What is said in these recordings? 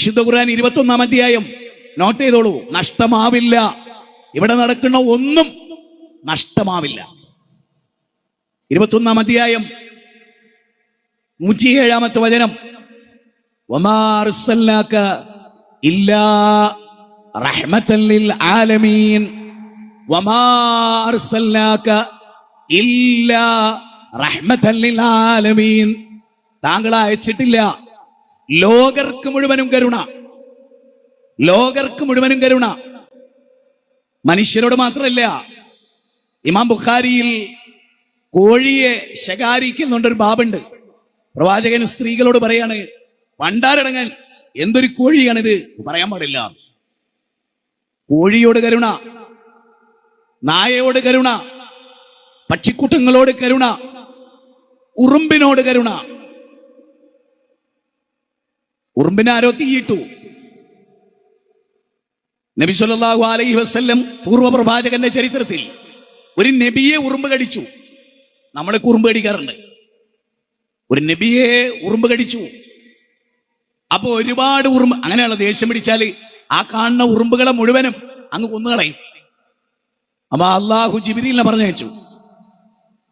വിശുദ്ധ ഖുർആൻ 21-ാം അധ്യായം നോട്ട് ചെയ്തോളൂ. നഷ്ടമാവില്ല. ഇവിടെ നടക്കുന്ന ഒന്നും നഷ്ടമാവില്ല. 21-ാം അധ്യായം 107-ാമത്തെ വചനം. വമാ അർസൽനാക ഇല്ലാ റഹ്മത്തൻ ലിൽ ആലമീൻ. വമാ അർസൽനാക ഇല്ലാ റഹ്മത്തൻ ലിൽ ആലമീൻ. താങ്കളെ അയച്ചിട്ടില്ല ലോകർക്ക് മുഴുവനും കരുണ. ലോകർക്ക് മുഴുവനും കരുണ. മനുഷ്യരോട് മാത്രമല്ല. ഇമാം ബുഖാരിയിൽ കോഴിയെ ശകാരിക്കുന്നുണ്ടൊരു ബാബുണ്ട്. പ്രവാചകൻ സ്ത്രീകളോട് പറയാണ്, പണ്ടാരടങ്ങാൻ എന്തൊരു കോഴിയാണിത്, പറയാൻ പാടില്ല. കോഴിയോട് കരുണ, നായയോട് കരുണ, പക്ഷിക്കൂട്ടങ്ങളോട് കരുണ, ഉറുമ്പിനോട് കരുണ. ഉറുമ്പിനെ ആരോ തീയിട്ടു. നബി സല്ലല്ലാഹു അലൈഹി വസല്ലം പൂർവ്വ പ്രവാചകന്റെ ചരിത്രത്തിൽ ഒരു നബിയെ ഉറുമ്പ് കടിച്ചു. നമ്മളെ ഉറുമ്പ് കടിക്കാറുണ്ട്. ഒരു നബിയെ ഉറുമ്പ് കടിച്ചു. അപ്പൊ ഒരുപാട് ഉറുമ്പ്, അങ്ങനെയുള്ള ദേഷ്യം പിടിച്ചാൽ ആ കാണുന്ന ഉറുമ്പുകളെ മുഴുവനും അങ്ങ് കൊന്നുകളയും. അപ്പൊ അള്ളാഹു ജിബ്രീലിനെ പറഞ്ഞയച്ചു.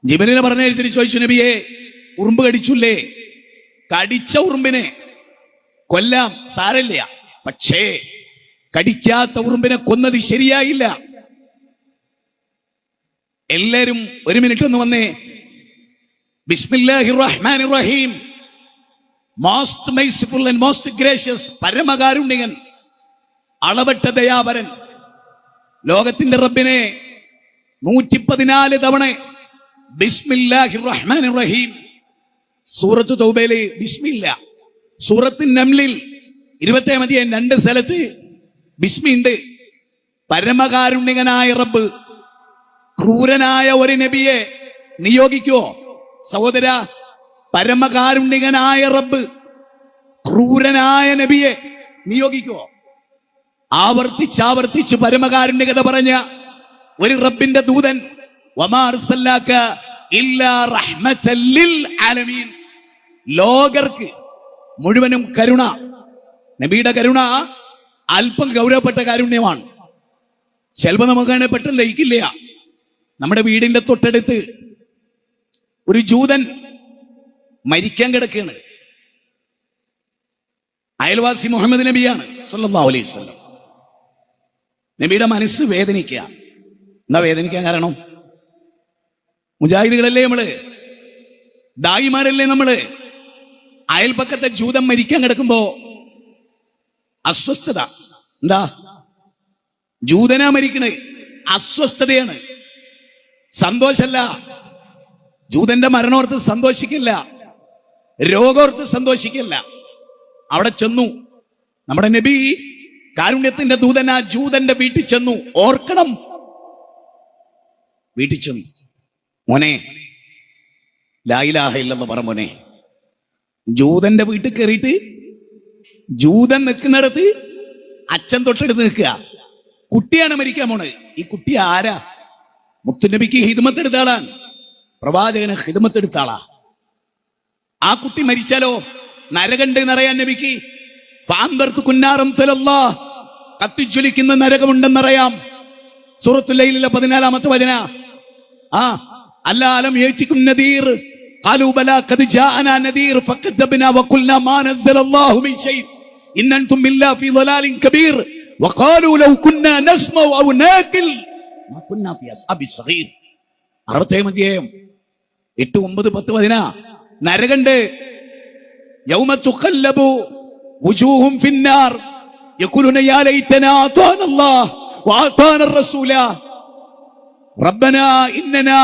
ജിബ്രീലിനെ പറഞ്ഞയച്ചിട്ട് ചോദിച്ചു, നബിയെ ഉറുമ്പ് കടിച്ചുല്ലേ? കടിച്ച ഉറുമ്പിനെ കൊല്ലാം, സാരമില്ല. പക്ഷേ കടിക്കാത്ത ഉറുമ്പിനെ കൊന്നത് ശരിയായില്ല. എല്ലാരും ഒരു മിനിറ്റ് ഒന്ന് വന്നേ. ബിസ്മില്ലാഹിർ റഹ്മാനിർ റഹീം. Most merciful and most gracious, പരമകാരുണ്യകൻ, അളവറ്റ ദയാപരൻ, ലോകത്തിന്റെ റബ്ബിനെ 114 തവണ ബിസ്മില്ലാഹിർ റഹ്മാനിർ റഹീം. സൂറത്ത് തൗബയിലെ ബിസ്മില്ല, സൂറത്ത് നംലിൽ 27-ാം അധ്യായം 2 സ്ഥലത്ത് ബിസ്മിയുണ്ട്. പരമകാരുണ്യകനായ റബ്ബ് ക്രൂരനായ ഒരു നബിയെ നിയോഗിക്കുവോ സഹോദര? പരമകാരുണ്യകനായ റബ്ബ് ക്രൂരനായ നബിയെ നിയോഗിക്കുവോ? ആവർത്തിച്ചാവർത്തിച്ച് പരമകാരുണ്യകത പറഞ്ഞ ഒരു റബ്ബിന്റെ ദൂതൻ, വമാ അർസൽനാക ഇല്ലാ റഹ്മത്തൻ ലിൽ ആലമീൻ. ലോകർക്ക് മുഴുവനും കരുണ. നബിയുടെ കരുണ അല്പം ഗൗരവപ്പെട്ട കാരുണ്യമാണ്. ചിലപ്പോൾ നമുക്ക് പെട്ടെന്ന് ലയിക്കില്ല. നമ്മുടെ വീടിന്റെ തൊട്ടടുത്ത് ഒരു ജൂതൻ മരിക്കാൻ കിടക്കുകയാണ്. അയൽവാസി മുഹമ്മദ് നബിയാണ് സല്ലല്ലാഹു അലൈഹി വസല്ലം. നബിയുടെ മനസ്സ് വേദനിക്കുക. എന്താ വേദനിക്കാൻ കാരണം? മുജാഹിദുകളല്ലേ നമ്മള്, ദായിമാരല്ലേ നമ്മള്. അയൽപക്കത്തെ ജൂതൻ മരിക്കാൻ കിടക്കുമ്പോ അസ്വസ്ഥത. എന്താ? ജൂതനാ മരിക്കണേ, അസ്വസ്ഥതയാണ്, സന്തോഷല്ല. ജൂതന്റെ മരണോർത്ത് സന്തോഷിക്കില്ല, രോഗോർത്ത് സന്തോഷിക്കില്ല. അവിടെ ചെന്നു നമ്മുടെ നബി, കാരുണ്യത്തിന്റെ ദൂതൻ, ആ ജൂതന്റെ വീട്ടിൽ ചെന്നു. ഓർക്കണം, വീട്ടിൽ ചെന്നു. മോനെ ലാ ഇലാഹ ഇല്ലല്ലാഹ് പറ മോനെ. ജൂതന്റെ വീട്ടിൽ കയറിയിട്ട് ജൂതൻ നിൽക്കുന്നിടത്ത് അച്ഛൻ തൊട്ടടുത്ത് നിൽക്കുക. കുട്ടിയാണ് മരിക്കാൻ പോണത്. ഈ കുട്ടി ആരാ? മുത്തുനബിക്ക് ഹിദ്മത്ത് എടുത്ത ആളാണ്, പ്രവാചകന് ഹിദ്മത്ത് എടുത്ത ആളാ. ആ കുട്ടി മരിച്ചാലോ നരകണ്ട് എന്നറിയാൻ നബിക്ക്. ഫാന്തർത്ത് കുന്നാറം തലല്ലാ, കത്തിജ്വലിക്കുന്ന നരകമുണ്ടെന്നറിയാം. സൂറത്തുൽ ലൈലിലെ 14-ാമത്തെ വചന. അല്ലാലം യേച്ചിക്കും നദീർ ഖാലൂ ബലാ ഖദ് ജാഅനാ നദീർ ഫകദ്ദബ്നാ വഖുൽനാ മാ നസ്സലല്ലാഹു മിൻ ഷൈ ഇൻ അൻതും ഇല്ലാ ഫീ ളലാലിൻ കബീർ വഖാലൂ ലൗ കുന്നാ നസ്മഉ ഔ നാഖിൽ മാ കുന്നാ ഫീ അസ്ഹാബിസ് സഗീർ. 67-ാം അധ്യായം 8, 9, 10 വചന. നരകണ്ട്. യൗമ തുഖല്ലബു വുജൂഹും ഫിന്നാർ യഖൂലുന യാ ലൈതനാ അതാന അല്ലാഹ് വഅതാന റസൂല റബ്ബനാ ഇന്നനാ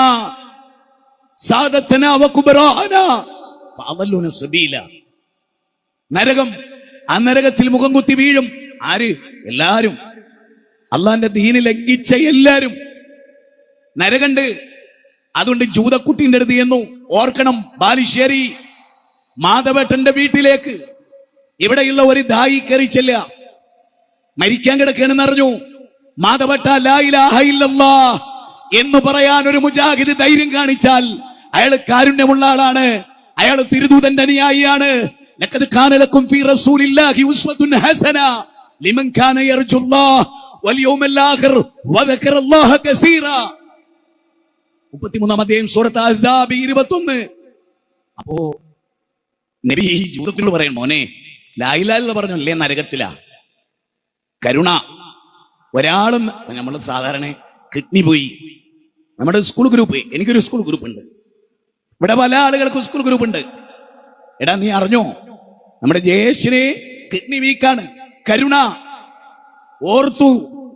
സാദത്തനാ വകുബറാനാ ഫഅദല്ലുന സബീല. നരകം. ആ നരകത്തിൽ മുഖം കുത്തി വീഴും. ആര്? എല്ലാരും. അള്ളാന്റെ ദീന് ലംഘിച്ച എല്ലാരും. നരകണ്ട്. അതുകൊണ്ട് ജൂതക്കുട്ടിന്റെ അടുത്ത് ചെന്നു. ഓർക്കണം, ബാലുശ്ശേരി മാധവേട്ടന്റെ വീട്ടിലേക്ക് ഇവിടെയുള്ള ഒരു ദായി കയറി ചെല്ലുക. മരിക്കാൻ കിടക്കുകയാണെന്ന് അറിഞ്ഞു. മാധവേട്ട ലാ ഇലാഹ ഇല്ലല്ലാഹ് എന്ന് പറയാൻ ഒരു മുജാഹിദ് ധൈര്യം കാണിച്ചാൽ അയാൾ കാരുണ്യമുള്ള ആളാണ്, അയാൾ തിരുദൂതന്റെ അനുയായിയാണ്, ലഖദ് കാന ലക്കും ഫീ റസൂലില്ലാഹി ഉസ്വത്തുൻ ഹസന ലിമൻ കാന യർജുല്ലാഹ വൽ യൗമൽ ആഖിർ വദക്കറല്ലാഹ കസീറ. 33-ാം അധ്യായം സൂറത്ത് അഹ്സാബ് 21. അപ്പോ നബി ജൂതനോട് പറയണം, മോനെ ലാ ഇലാഹ ഇല്ലല്ലാഹ് പറഞ്ഞല്ലേ നരകത്തിലാ. കരുണ. ഒരാളും നമ്മൾ സാധാരണ കിഡ്നി പോയി, നമ്മുടെ സ്കൂൾ ഗ്രൂപ്പ്, എനിക്കൊരു സ്കൂൾ ഗ്രൂപ്പ് ഉണ്ട്, ഇവിടെ പല ആളുകൾക്കും സ്കൂൾ ഗ്രൂപ്പ് ഉണ്ട്. എടാ നീ അറിഞ്ഞോ നമ്മുടെ ജയേഷിന് കിഡ്നി വീക്കാണ്. കരുണ. ഓർത്തു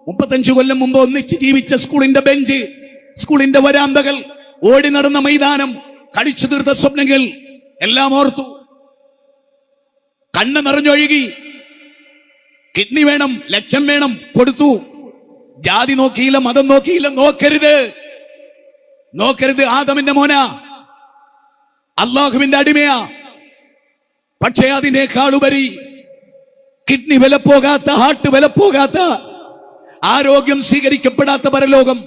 35 കൊല്ലം മുമ്പ് ഒന്നിച്ച് ജീവിച്ച സ്കൂളിന്റെ ബെഞ്ച്, സ്കൂളിന്റെ വരാന്തകൾ, ഓടി നടന്ന മൈതാനം, കടിച്ചു തീർത്ത സ്വപ്നങ്ങൾ എല്ലാം ഓർത്തു. കണ്ണ് നിറഞ്ഞൊഴുകി. കിഡ്നി വേണം, ലക്ഷം വേണം, കൊടുത്തു. ജാതി നോക്കിയില്ല, മതം നോക്കിയില്ല. നോക്കരുത്. ആദമിന്റെ മോന, അള്ളാഹുവിന്റെ അടിമയാ. പക്ഷേ അതിനേക്കാളുപരി കിഡ്നി വിലപ്പോകാത്ത, ഹാർട്ട് വിലപ്പോകാത്ത, ആരോഗ്യം സ്വീകരിക്കപ്പെടാത്ത പരലോകം,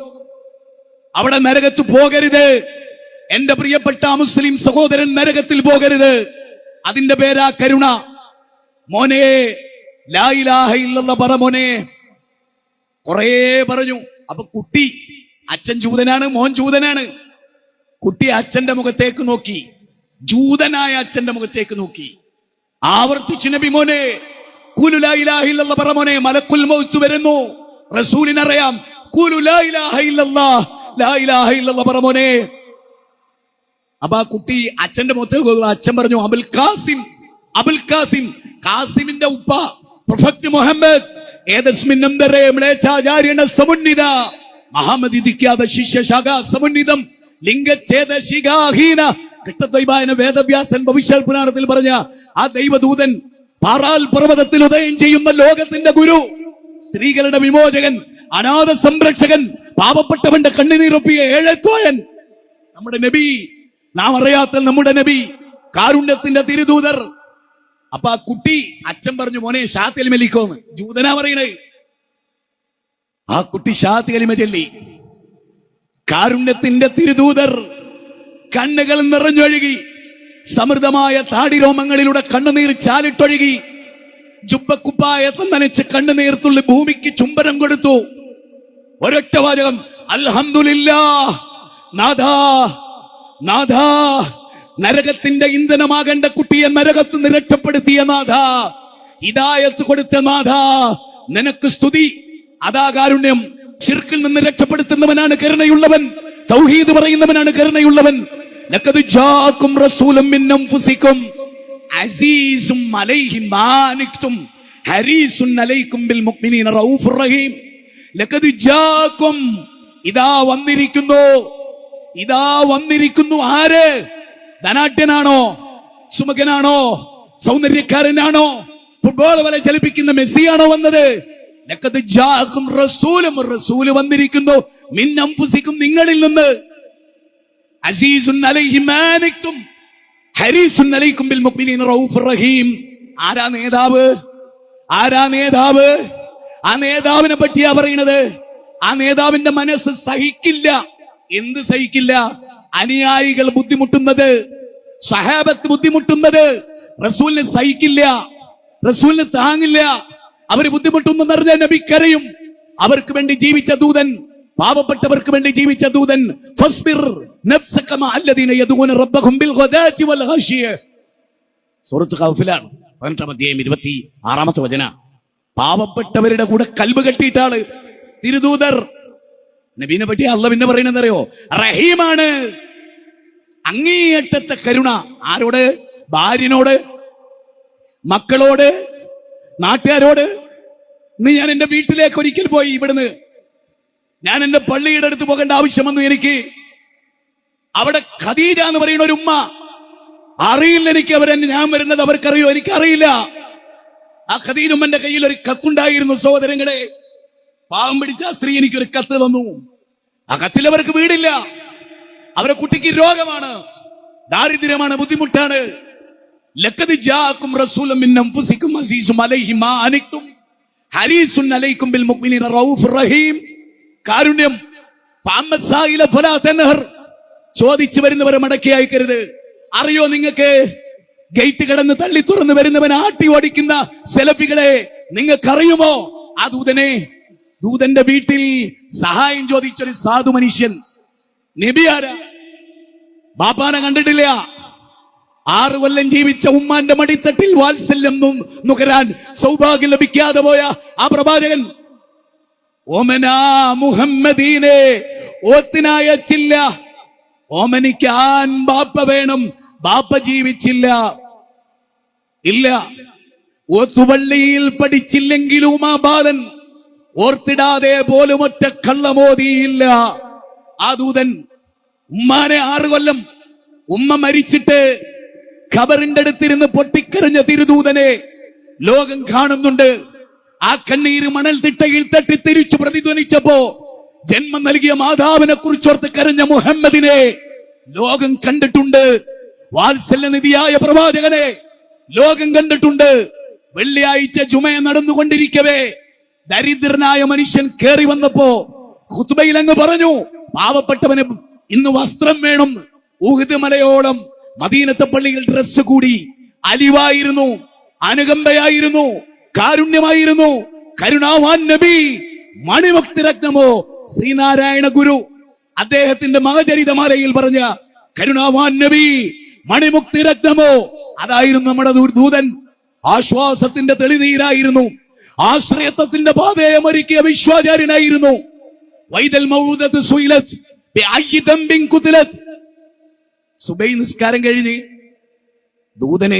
അവിടെ നരകത്ത് പോകരുത്. എന്റെ പ്രിയപ്പെട്ട മുസ്ലിം സഹോദരൻ, നരകത്തിൽ പോകരുത്. അതിന്റെ പേരാ കരുണ. മോനെ ലാ ഇലാഹ ഇല്ലല്ലാഹ് പറ മോനെ. കുറേ പറഞ്ഞു. അപ്പൊ കുട്ടി, അച്ഛൻ ജൂതനാണ്, മോൻ ജൂതനാണ്. കുട്ടി അച്ഛന്റെ മുഖത്തേക്ക് നോക്കി, ജൂതനായ അച്ഛന്റെ മുഖത്തേക്ക് നോക്കി. ആവർത്തിച്ചു നബി, മോനെ ഖുലു ലാ ഇലാഹ ഇല്ലല്ലാഹ് പറ മോനെ. മലക്കുൽ മൗത്ത് വരുന്നു. റസൂലിനറിയാം. ഖുലു ലാ ഇലാഹ ഇല്ലല്ലാഹ്, ലാ ഇലാഹ ഇല്ലല്ലാഹ് പറ മോനെ. അപ്പൊ ആ കുട്ടി അച്ഛന്റെ മുഖത്തേക്ക്, അച്ഛൻ പറഞ്ഞു അബുൽ ഖാസിം. അബുൽ ഖാസിം, ഖാസിമിന്റെ ഉപ്പ പ്രൊഫറ്റ് മുഹമ്മദ്. ഏതസ്മിന്നന്തരേ മ്ലേച്ഛാചാര്യണ സമുന്നിത മഹാമതിദിക്കാത ശിഷ്യശാഖ സമുന്നിതം ലിംഗച്ഛേദ ശിഖാഹീന. കൃഷ്ണദ്വൈപായന വേദവ്യാസൻ ഭവിഷ്യ പുരാണത്തിൽ പറഞ്ഞ ആ ദൈവദൂതൻ, പാറാൽ പർവ്വതത്തിൽ ഉദയം ചെയ്യുന്ന ലോകത്തിന്റെ ഗുരു, സ്ത്രീകളുടെ വിമോചകൻ, അനാഥ സംരക്ഷകൻ, പാവപ്പെട്ടവന്റെ കണ്ണുനീരൊപ്പിയ ഏഴത്തോയൻ, നമ്മുടെ നബി, നാം അറിയാത്ത നമ്മുടെ നബി, കാരുണ്യത്തിന്റെ തിരുദൂതർ. അപ്പൊ ആ കുട്ടി, അച്ഛൻ പറഞ്ഞു മോനെ ഷാത്ത് കലിമ ചൊല്ലിക്കോന്ന്. ജൂതനാ പറയണേ. ആ കുട്ടി ഷാത്ത് കലിമ ചൊല്ലി. കാരുണ്യത്തിന്റെ തിരുദൂതർ. കണ്ണുകൾ നിറഞ്ഞൊഴുകി. സമൃദ്ധമായ താടിരോമങ്ങളിലൂടെ കണ്ണുനീർ ചാലിട്ടൊഴുകി. ജുബ്ബക്കുപ്പായത്ത് നനച്ച് കണ്ണുനീർത്തുള്ളി ഭൂമിക്ക് ചുംബനം കൊടുത്തു. ഒരൊറ്റ വാചകം, അൽഹംദുലില്ലാഹ് നാഥാ, നാഥാ, നരകത്തിന്റെ ഇന്ധനമാകേണ്ട കുട്ടിയെ നരകത്ത് നിന്ന് രക്ഷപ്പെടുത്തിയ നാഥ, ഹിദായത്ത് കൊടുത്ത നാഥ, നിനക്ക് സ്തുതി. അതാ കാരുണ്യം. ശിർക്കിൽ നിന്ന് രക്ഷപ്പെടുത്തുന്നവനാണ് കരുണയുള്ളവൻ. തൗഹീദ് പറയുന്നവനാണ് കരുണയുള്ളവൻ. ലഖദ് ജാഅകും റസൂലും മിൻ അൻഫുസികും അസീസും അലൈഹി മാ അനിക്തും ഹരീസുൻ അലൈക്കും ബിൽ മുഅ്മിനീന റഊഫുർ റഹീം. ലഖദ് ജാഅകും, ഇതാ വന്നിരിക്കുന്നു. ഇതാ വന്നിരിക്കുന്നു. ആര്? ധനാഢ്യനാണോ? സുമുഖനാണോ? സൗന്ദര്യക്കാരനാണോ? ഫുട്ബോൾ വല ചലിപ്പിക്കുന്ന മെസ്സിയാണോ വന്നത്? ലഖദ് ജാഅകും റസൂലും, റസൂല് വന്നിരിക്കുന്നു. മിൻ അൻഫുസികും, നിങ്ങളിൽ നിന്ന്. അസീസുൻ അലൈഹി മാ അനിക്തും ഹരീസുൻ അലൈക്കും ബിൽ മുഅ്മിനീന റഊഫുർ റഹീം. ആരാ നേതാവ്? ആരാ നേതാവ്? ആ നേതാവിനെ പറ്റിയാ പറയുന്നത്. ആ നേതാവിന്റെ മനസ്സ് സഹിക്കില്ല. എന്ത് സഹിക്കില്ല? അനുയായികൾ ബുദ്ധിമുട്ടുന്നത്, സഹാബത്ത് ബുദ്ധിമുട്ടുന്നത് റസൂലിന് സഹിക്കില്ല, റസൂലിന് താങ്ങില്ല. അവര് ബുദ്ധിമുട്ടുന്നെന്ന് അറിഞ്ഞ നബിക്കറിയും. അവർക്ക് വേണ്ടി ജീവിച്ച ദൂതൻ, പാവപ്പെട്ടവർക്ക് വേണ്ടി ജീവിച്ച ദൂതൻ. ഫസ്ബിർ നഫ്സക മഅ അല്ലദീന യദൂന റബ്ബഹും ബിൽ ഗദാതി വൽ ഖശിയ. സൂറത്ത് ഖൗഫിലാണ് 18-ാം അധ്യായം 26-ാമത്തെ വചന. പാവപ്പെട്ടവരുടെ കൂടെ കൽബ് കെട്ടിയിട്ടാണ് തിരുദൂതർ. നബീനെ പറ്റി അള്ളാഹ് പിന്നെ പറയുന്നതറിയോ? റഹീമാണ്. അങ്ങേയറ്റത്തെ കരുണ. ആരോട്? ഭാര്യനോട്, മക്കളോട്, നാട്ടുകാരോട്. ഇന്ന് ഞാൻ എന്റെ വീട്ടിലേക്ക് ഒരിക്കൽ പോയി. ഇവിടുന്ന് ഞാൻ എന്റെ പള്ളിയുടെ അടുത്ത് പോകേണ്ട ആവശ്യം വന്നു എനിക്ക്. അവിടെ ഖദീജ എന്ന് പറയുന്ന ഒരു ഉമ്മ. അറിയില്ല എനിക്ക് ഞാൻ വരുന്നത് അവർക്കറിയോ? എനിക്കറിയില്ല. ആ ഖദീജ ഉമ്മന്റെ കയ്യിൽ ഒരു കത്തുണ്ടായിരുന്നു. സഹോദരങ്ങളെ, പാവം പിടിച്ച ആ സ്ത്രീ എനിക്കൊരു കത്ത് തന്നു. ആ കത്തിൽ അവർക്ക് വീടില്ല, അവരെ കുട്ടിക്ക് രോഗമാണ്, ദാരിദ്ര്യമാണ്, ബുദ്ധിമുട്ടാണ്. ലഖദ് ജാഅകും റസൂലും മിൻ അൻഫുസികും അസീസും അലൈഹി മാ അനിക്തും ഹരീസുൻ അലൈക്കും ബിൽ മുഅ്മിനീന റഊഫുർ റഹീം. കാരുണ്യം. ഫഅമ്മസായില ഫലാ തൻഹർ. ചോദിച്ചു വരുന്നവരെ മടക്കി അയക്കരുത്. അറിയോ നിങ്ങൾക്ക്? ഗേറ്റ് കടന്ന് തള്ളി തുറന്ന് വരുന്നവൻ ആട്ടി ഓടിക്കുന്ന സെലഫികളെ നിങ്ങൾക്കറിയുമോ? ആ ദൂതന്റെ വീട്ടിൽ സഹായം ചോദിച്ചൊരു സാധു മനുഷ്യൻ നബി ആരാ? ബാപ്പാനെ കണ്ടിട്ടില്ല. 6 കൊല്ലം ജീവിച്ച ഉമ്മാന്റെ മടിത്തട്ടിൽ വാത്സല്യം നുകരാൻ സൗഭാഗ്യം ലഭിക്കാതെ പോയ ആ പ്രവാചകൻ ഓമനാ മുഹമ്മദീനെ ഓത്തിനയച്ചില്ല. ഓമനിക്കാൻ ബാപ്പ വേണം, ബാപ്പ ജീവിച്ചില്ല. ഇല്ല, ഓത്തുപള്ളിയിൽ പഠിച്ചില്ലെങ്കിലും ആ ബാലൻ ഓർത്തിടാതെ പോലും ഒറ്റ കള്ളമോദിയില്ല. ആ ദൂതൻ ഉമ്മാനെ 6 കൊല്ലം ഉമ്മ മരിച്ചിട്ട് ഖബറിന്റെ അടുത്തിരുന്ന് പൊട്ടിക്കരഞ്ഞ തിരുദൂതനെ ലോകം കാണുന്നുണ്ട്. ആ കണ്ണീര് മണൽ തിട്ടയിൽ തട്ടി തിരിച്ചു പ്രതിധ്വനിച്ചപ്പോ ജന്മം നൽകിയ മാതാവിനെ കുറിച്ചോർത്ത് കരഞ്ഞ മുഹമ്മദിനെ ലോകം കണ്ടിട്ടുണ്ട്. വാത്സല്യനിധിയായ പ്രവാചകനെ ലോകം കണ്ടിട്ടുണ്ട്. വെള്ളിയാഴ്ച ജുമ നടന്നുകൊണ്ടിരിക്കവേ ദരിദ്രനായ മനുഷ്യൻ കേറി വന്നപ്പോ ഖുത്ബയിൽ അങ്ങ് പറഞ്ഞു, പാവപ്പെട്ടവന് ഇന്ന് വസ്ത്രം വേണം. ഉഹദ് മലയോളം മദീനത്തെ പള്ളിയിൽ ഡ്രസ് കൂടി. അലിവായിരുന്നു, അനുകമ്പയായിരുന്നു, കാരുണ്യമായിരുന്നു. കരുണാവാൻ നബി, മണിമുക്തി രത്നമോ ശ്രീനാരായണ ഗുരു അദ്ദേഹത്തിന്റെ മഹചരിതമാലയിൽ പറഞ്ഞ കരുണാവാൻ നബി, മണിമുക്തി രത്നമോ, അതായിരുന്നു നമ്മുടെ ദൂതൻ. ആശ്വാസത്തിന്റെ തെളിനീരായിരുന്നു, ആശ്രയത്വത്തിന്റെ പാതയെ ഒരുക്കിയ വിശ്വാചാര്യനായിരുന്നു. വൈദൽ മൗദത്ത് സുയിലത്ത് ബിഅയ്യി ദംബിൻ ഖുതിലത്ത്. സുബൈ നിസ്കാരം കഴിഞ്ഞ് ദൂതനെ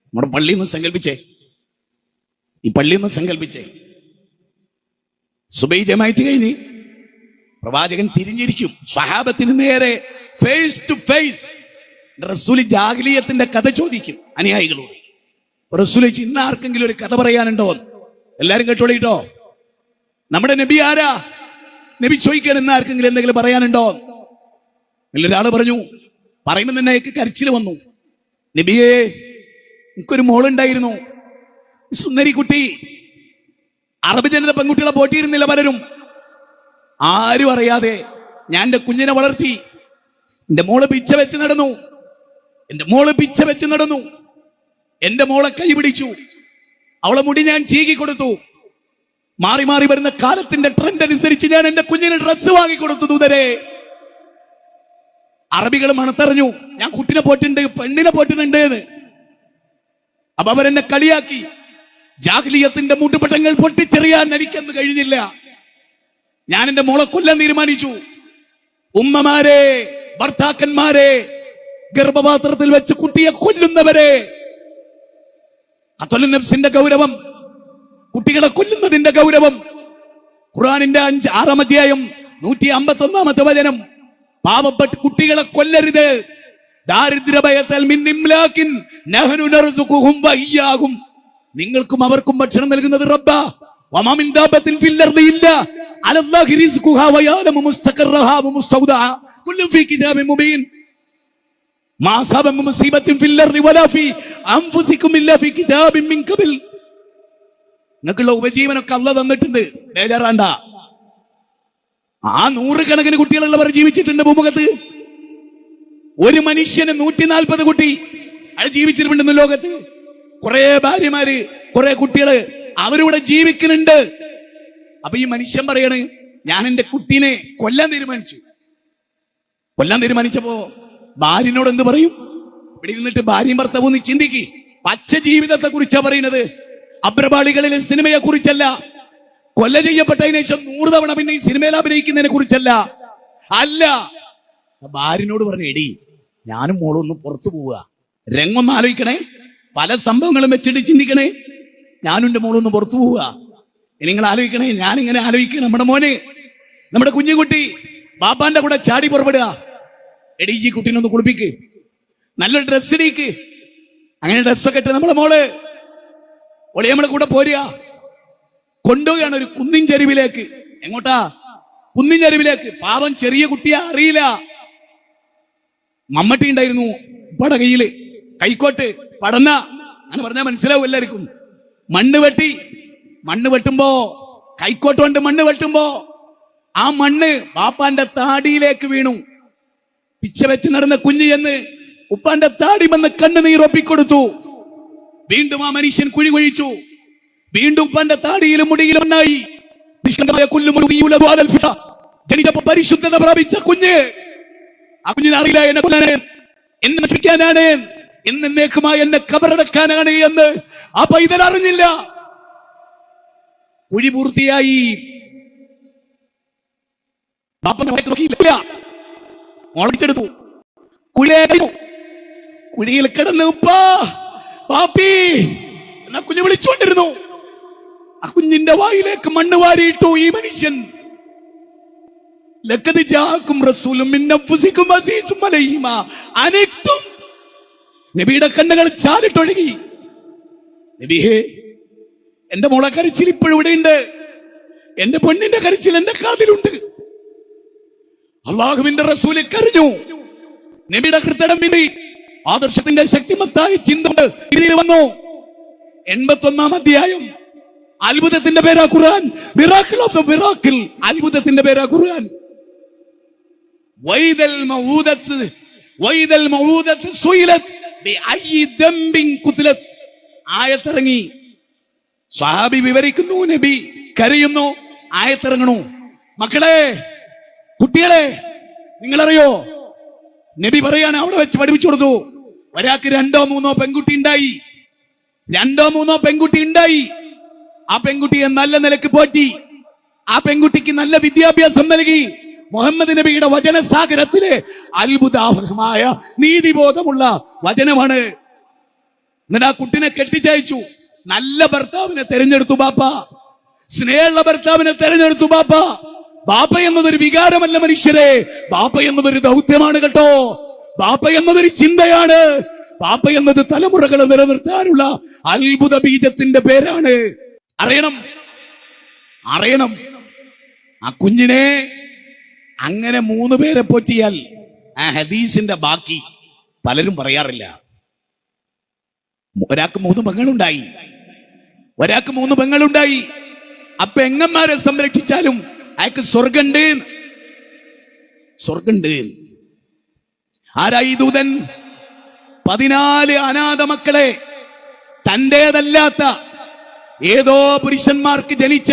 നമ്മുടെ പള്ളിയിൽ നിന്ന് സങ്കല്പിച്ചേ, ഈ പള്ളിയിൽ നിന്ന് സങ്കല്പിച്ചേ, സുബൈ ജമാഅത്ത് കഴിഞ്ഞ് പ്രവാചകൻ തിരിഞ്ഞിരിക്കും സ്വഹാബത്തിന് നേരെ, ഫേസ് ടു ഫേസ്. റസൂൽ ജാഹിലിയത്തിന്റെ കഥ ചോദിക്കും അനുയായികളോട്. റസൂൽ ഇന്ന് ആർക്കെങ്കിലും ഒരു കഥ പറയാനുണ്ടോ? എല്ലാരും കേട്ടോളിട്ടോ. നമ്മുടെ നബി ആരാ? നബി ചോദിക്കാൻ ഇന്ന് ആർക്കെങ്കിലും എന്തെങ്കിലും പറയാനുണ്ടോ? ഒരാള് പറഞ്ഞു. പറയുമ്പോൾ തന്നെ അയാൾക്ക് കരച്ചിൽ വന്നു. നബിയേ, എനിക്കൊരു മോളുണ്ടായിരുന്നു, സുന്ദരി കുട്ടി. അറബ് ജനത പെൺകുട്ടികളെ പോറ്റിയിരുന്നില്ല പലരും. ആരും അറിയാതെ ഞാൻ എന്റെ കുഞ്ഞിനെ വളർത്തി. എന്റെ മോള് പിച്ച വെച്ച് നടന്നു, എന്റെ മോളെ കൈ പിടിച്ചു, അവളെ മുടി ഞാൻ ചീകി കൊടുത്തു. മാറി മാറി വരുന്ന കാലത്തിന്റെ ട്രെൻഡ് അനുസരിച്ച് ഞാൻ എന്റെ കുഞ്ഞിന് ഡ്രസ്സ് വാങ്ങിക്കൊടുത്തു. ദൂതരെ, അറബികൾ മണത്തറിഞ്ഞു ഞാൻ കുട്ടിനെ പോറ്റുണ്ട്, പെണ്ണിനെ പോറ്റുന്നുണ്ട് എന്ന്. അപ്പൊ അവരെന്നെ കളിയാക്കി. ജാഹിലിയത്തിന്റെ മുട്ടുപട്ടങ്ങൾ പൊട്ടിച്ചെറിയാൻ എനിക്കെന്ന് കഴിഞ്ഞില്ല. ഞാൻ എന്റെ മോളെ കൊല്ലാൻ തീരുമാനിച്ചു. ഉമ്മമാരെ, ഭർത്താക്കന്മാരെ, ഗർഭപാത്രത്തിൽ വെച്ച് കുട്ടിയെ കൊല്ലുന്നവരെ, ഖത്ലുന്നഫ്സിന്റെ ഗൗരവം, കുട്ടികളെ കൊല്ലുന്നതിന്റെ ഗൗരവം. ഖുർആനിന്റെ 6-ാം അധ്യായം 151-ാമത്തെ വചനം. പാവപ്പെട്ട കുട്ടികളെ കൊല്ലരുത്. ദാരിദ്ര്യഭയത്താൽ മിൻ ഇംലാകിൻ നഹ്നു നർസുഖുഹും വഇയ്യാഹും. നിങ്ങൾക്കും അവർക്കും ഭക്ഷണം നൽകുന്നത് റബ്ബാ. വമാ മിൻ ദാബത്തിൻ ഫിൽ അർദി ഇല്ലാ അലല്ലാഹി റിസ്ഖുഹാ വയഅലമു മുസ്തഖറഹാ വമുസ്തൗദഅഹാ കുല്ലു ഫീ കിതാബിൻ മുബീൻ. മാ അസാബ മിൻ മുസീബത്തിൻ ഫിൽ അർദി വലാ ഫീ അൻഫുസികും ഇല്ലാ ഫീ കിതാബിൻ മിൻ ഖബൽ. നിങ്ങൾക്കുള്ള ഉപജീവനമൊക്കെ അല്ലാഹ് തന്നിട്ടുണ്ട്, ബേജാറാണ്ട. ആ 100 കണക്കിന് കുട്ടികളുള്ളവർ ജീവിച്ചിട്ടുണ്ട് ഭൂമുഖത്ത്. ഒരു മനുഷ്യന് 140 കുട്ടി അയാൾ ജീവിച്ചിട്ടുണ്ടെന്ന് ലോകത്ത്. കുറെ ഭാര്യമാര്, കുറെ കുട്ടികള് അവരിവിടെ ജീവിക്കുന്നുണ്ട്. അപ്പൊ ഈ മനുഷ്യൻ പറയാണ്, ഞാൻ എന്റെ കുട്ടീനെ കൊല്ലാൻ തീരുമാനിച്ചപ്പോ ഭാര്യനോട് എന്ത് പറയും? ഇവിടെ ഇരുന്നിട്ട് ഭാര്യയും ഭർത്താവും ഒന്ന് ചിന്തിക്ക്. പച്ച ജീവിതത്തെ കുറിച്ചാ പറയുന്നത്, അഭ്രപാളികളിലെ സിനിമയെ കുറിച്ചല്ല. കൊല്ല ചെയ്യപ്പെട്ടതിന് ശേഷം 100 തവണ പിന്നെ ഈ സിനിമയിൽ അഭിനയിക്കുന്നതിനെ കുറിച്ചല്ല. അല്ല, ഭാര്യനോട് പറഞ്ഞു, എടി ഞാനും മോളും ഒന്ന് പുറത്തു പോവുക, രംഗൊന്ന് ആലോചിക്കണേ, പല സംഭവങ്ങളും വെച്ചിട്ട് ചിന്തിക്കണേ. ഞാനും എന്റെ മോളൊന്ന് പുറത്തു പോവുക. നിങ്ങൾ ആലോചിക്കണേ, ഞാനിങ്ങനെ ആലോചിക്കണം. നമ്മുടെ മോന്, നമ്മുടെ കുഞ്ഞുകുട്ടി ബാപ്പാന്റെ കൂടെ ചാടി പുറപ്പെടുക. എടി ഈ കുട്ടീനൊന്ന് കുളിപ്പിക്ക്, നല്ലൊരു ഡ്രസ് ഇടിക്ക്. അങ്ങനെ ഡ്രസ്സൊക്കെ ഇട്ട് നമ്മളെ മോള് ഒളി നമ്മളെ കൂടെ പോരുക. കൊണ്ടുപോവുകയാണ് ഒരു കുന്നിൻ ചരിവിലേക്ക്. എങ്ങോട്ടാ? കുന്നിൻ ചരിവിലേക്ക്. പാവം ചെറിയ കുട്ടിയെ അറിയില്ല. മമ്മട്ടി ഉണ്ടായിരുന്നു ഉപ്പയുടെ കയ്യില്, കൈക്കോട്ട്, പടന്ന, അങ്ങനെ പറഞ്ഞാൽ മനസ്സിലാവും എല്ലാവർക്കും. മണ്ണ് വെട്ടുമ്പോ, കൈക്കോട്ട് കൊണ്ട് മണ്ണ് വെട്ടുമ്പോ ആ മണ്ണ് ബാപ്പാന്റെ താടിയിലേക്ക് വീണു. പിച്ച വെച്ച് നടന്ന കുഞ്ഞ് എന്ന് ഉപ്പാന്റെ താടി വന്ന് കണ്ണുനീർ ഒപ്പിക്കൊടുത്തു. വീണ്ടും ആ മനുഷ്യൻ കുഴി കുഴിച്ചു. വീണ്ടും ഉപ്പാന്റെ താടിയിലും മുടിയിലും ഒന്നായി. ജനിച്ചപ്പോ പരിശുദ്ധത പ്രാപിച്ച കുഞ്ഞ്. ആ കുഞ്ഞിനെ അറിയില്ല എന്നെ കൊല്ലാനാണ്, എന്നെ നശിക്കാനാണ്, എന്നേക്കുമായി എന്നെ കബറടക്കാനാണ് എന്ന് ആ പൈതൽ അറിഞ്ഞില്ല. കുഴി പൂർത്തിയായി. മുളച്ചെടുത്തു. കുഴിയിൽ കിടന്ന് ഉപ്പാ പാപ്പി എന്ന കുഞ്ഞ് വിളിച്ചുകൊണ്ടിരുന്നു. ആ കുഞ്ഞിന്റെ വായിലേക്ക് മണ്ണ് വാരിയിട്ടു ഈ മനുഷ്യൻ. നബിയുടെ കണ്ണുകൾ ചാലിട്ടൊഴുകി. നബിയേ, എന്റെ മോളെ കരച്ചിൽ ഇപ്പോഴും ഇവിടെയുണ്ട്. എന്റെ പെണ്ണിന്റെ കരച്ചിൽ എന്റെ കാതിലുണ്ട്. അള്ളാഹുവിന്റെ റസൂല് കരഞ്ഞു. നബിയുടെ ഹൃദയം വിളി. ആദർശത്തിന്റെ ശക്തിമത്തായ ചിന്ത ഇതിൽ വന്നു. 81-ാം അധ്യായം. അത്ഭുതത്തിന്റെ പേരാ ഖുർആൻ. Miracle of the miracle. അത്ഭുതത്തിന്റെ പേരാ ഖുർആൻ. വൈദൽ മഊദത്ത് സുയിലത് ബിഅയ്യി ദംബിൻ ഖുതിലത്. ആയത്തിറങ്ങി. സ്വഹാബി വിവരിക്കുന്നു, നബി കരയുന്നു, ആയത്തിറങ്ങണു. മക്കളെ, കുട്ടികളെ, നിങ്ങളറിയോ, നബി പറയാണ്, അവിടെ വെച്ച് പഠിപ്പിച്ചു കൊടുത്തു. ഒരാൾക്ക് 2-3 പെൺകുട്ടി ഉണ്ടായി. 2-3 പെൺകുട്ടി ഉണ്ടായി. ആ പെൺകുട്ടിയെ നല്ല നിലക്ക് പോറ്റി. ആ പെൺകുട്ടിക്ക് നല്ല വിദ്യാഭ്യാസം നൽകി. മുഹമ്മദ് നബിയുടെ വചനസാഗരത്തിലെ അത്ഭുതാവഹമായ നീതിബോധമുള്ള വചനമാണ്. എന്നിട്ട് ആ കുട്ടിനെ കെട്ടിച്ചയച്ചു. നല്ല ഭർത്താവിനെ തെരഞ്ഞെടുത്തു ബാപ്പ. സ്നേഹമുള്ള ഭർത്താവിനെ തെരഞ്ഞെടുത്തു ബാപ്പ. ബാപ്പ എന്നതൊരു വികാരമല്ല മനുഷ്യരെ, ബാപ്പ എന്നതൊരു ദൗത്യമാണ് കേട്ടോ. ബാപ്പ എന്നതൊരു ചിന്തയാണ്. ബാപ്പ എന്നത് തലമുറകളെ നിലനിർത്താനുള്ള അത്ഭുത ബീജത്തിന്റെ പേരാണ്. അറിയണം. ആ കുഞ്ഞിനെ അങ്ങനെ 3 പേരെ പോറ്റിയാൽ ആ ഹദീസിന്റെ ബാക്കി പലരും പറയാറില്ല. ഒരാൾക്ക് 3 പെങ്ങളുണ്ടായി. ഒരാൾക്ക് 3 പെങ്ങളുണ്ടായി. ആ പെങ്ങന്മാരെ സംരക്ഷിച്ചാലും അയാൾക്ക് സ്വർഗണ്ട്. ആരായി ദൂതൻ? 14 അനാഥ മക്കളെ, തന്റേതല്ലാത്ത ഏതോ പുരുഷന്മാർക്ക് ജനിച്ച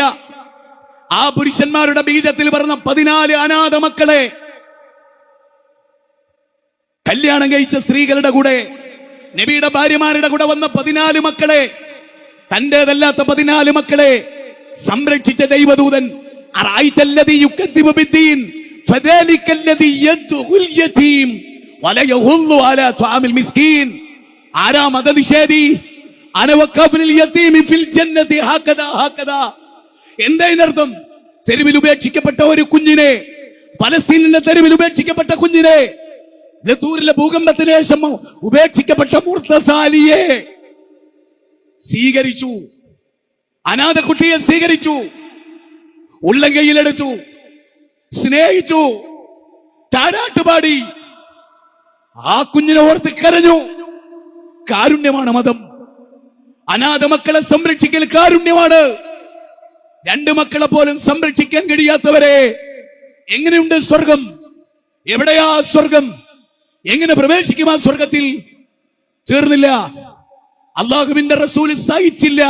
ആ പുരുഷന്മാരുടെ ബീജത്തിൽ പറഞ്ഞ 14 അനാഥ മക്കളെ, കല്യാണം കഴിച്ച സ്ത്രീകളുടെ കൂടെ, നബിയുടെ ഭാര്യമാരുടെ കൂടെ വന്ന 14 മക്കളെ, തന്റേതല്ലാത്ത 14 മക്കളെ സംരക്ഷിച്ച ദൈവദൂതൻ. ആരാ മതനിഷേധി? എന്തതിനർത്ഥം? തെരുവിൽ ഉപേക്ഷിക്കപ്പെട്ട ഒരു കുഞ്ഞിനെ, പലസ്തീനിന്റെ തെരുവിൽ ഉപേക്ഷിക്കപ്പെട്ട കുഞ്ഞിനെ, ലത്തൂരിലെ ഭൂകമ്പത്തിന് ശേഷം ഉപേക്ഷിക്കപ്പെട്ട മുർത്തസാലിയെ സ്വീകരിച്ചു. അനാഥ കുട്ടിയെ സ്വീകരിച്ചു, ഉള്ളം കൈയിലെടുത്തു, സ്നേഹിച്ചു, താരാട്ടുപാടി. ആ കുഞ്ഞിനെ ഓർത്ത് കരഞ്ഞു. കാരുണ്യമാണ് മതം. അനാഥ മക്കളെ സംരക്ഷിക്കൽ കാരുണ്യമാണ്. 2 മക്കളെ പോലും സംരക്ഷിക്കാൻ കഴിയാത്തവരെ എങ്ങനെയുണ്ട് സ്വർഗം? എവിടെയാ സ്വർഗം? എങ്ങനെ പ്രവേശിക്കും ആ സ്വർഗത്തിൽ? ചേർന്നില്ല. അള്ളാഹുവിന്റെ റസൂൽ സഹിച്ചില്ല.